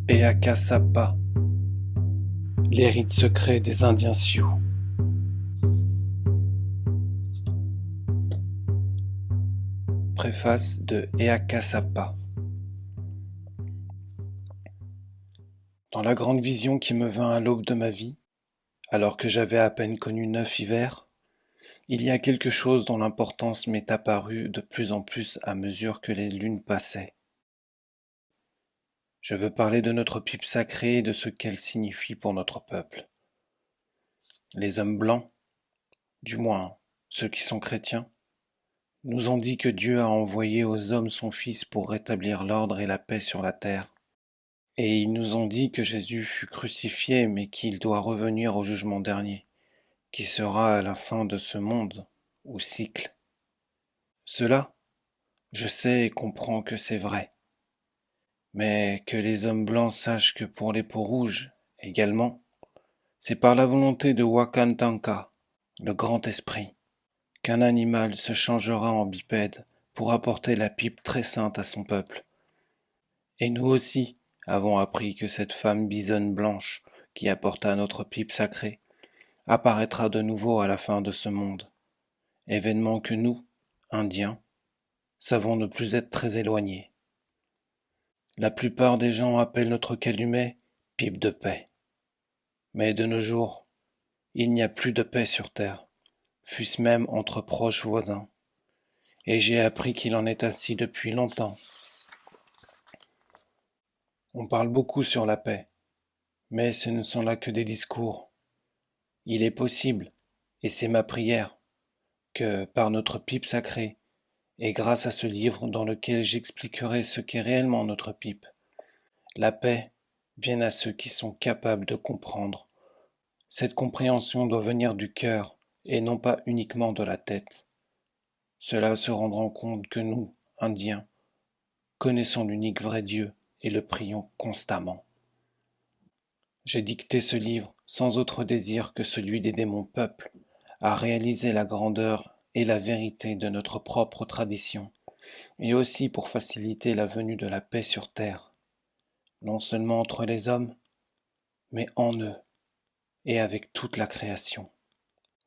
et Akasapa, les rites secrets des Indiens Sioux. Préface de Eakasapa. Dans la grande vision qui me vint à l'aube de ma vie, alors que j'avais à peine connu 9 hivers, il y a quelque chose dont l'importance m'est apparue de plus en plus à mesure que les lunes passaient. Je veux parler de notre pipe sacrée et de ce qu'elle signifie pour notre peuple. Les hommes blancs, du moins ceux qui sont chrétiens, nous ont dit que Dieu a envoyé aux hommes son Fils pour rétablir l'ordre et la paix sur la terre. Et ils nous ont dit que Jésus fut crucifié, mais qu'il doit revenir au jugement dernier, qui sera à la fin de ce monde, ou cycle. Cela, je sais et comprends que c'est vrai. Mais que les hommes blancs sachent que pour les peaux rouges, également, c'est par la volonté de Wakantanka, le grand esprit, qu'un animal se changera en bipède pour apporter la pipe très sainte à son peuple. Et nous aussi avons appris que cette femme bisonne blanche qui apporta notre pipe sacrée apparaîtra de nouveau à la fin de ce monde, événement que nous, Indiens, savons ne plus être très éloignés. La plupart des gens appellent notre calumet pipe de paix. Mais de nos jours, il n'y a plus de paix sur terre, fût-ce même entre proches voisins, et j'ai appris qu'il en est ainsi depuis longtemps. On parle beaucoup sur la paix, mais ce ne sont là que des discours. Il est possible, et c'est ma prière, que par notre pipe sacrée, et grâce à ce livre dans lequel j'expliquerai ce qu'est réellement notre pipe, la paix vienne à ceux qui sont capables de comprendre. Cette compréhension doit venir du cœur et non pas uniquement de la tête. Ceux-là se rendront compte que nous, Indiens, connaissons l'unique vrai Dieu et le prions constamment. J'ai dicté ce livre sans autre désir que celui d'aider mon peuple à réaliser la grandeur et la vérité de notre propre tradition, et aussi pour faciliter la venue de la paix sur terre, non seulement entre les hommes, mais en eux et avec toute la création.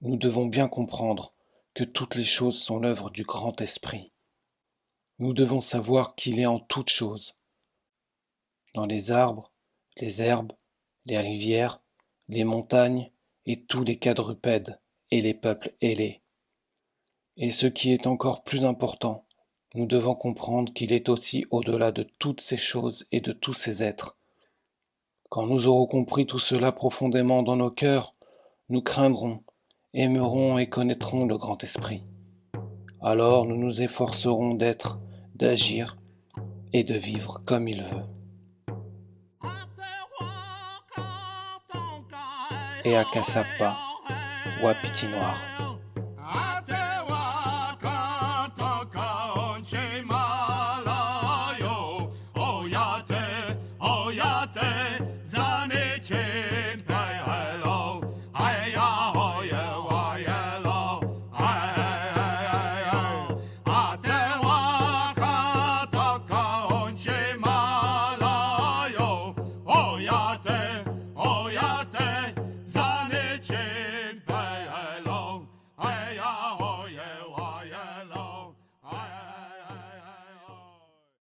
Nous devons bien comprendre que toutes les choses sont l'œuvre du grand esprit. Nous devons savoir qu'il est en toutes choses, dans les arbres, les herbes, les rivières, les montagnes et tous les quadrupèdes et les peuples ailés. Et ce qui est encore plus important, nous devons comprendre qu'il est aussi au-delà de toutes ces choses et de tous ces êtres. Quand nous aurons compris tout cela profondément dans nos cœurs, nous craindrons, aimerons et connaîtrons le grand esprit. Alors nous nous efforcerons d'être, d'agir et de vivre comme il veut. Eakasapa, Wapiti Noir.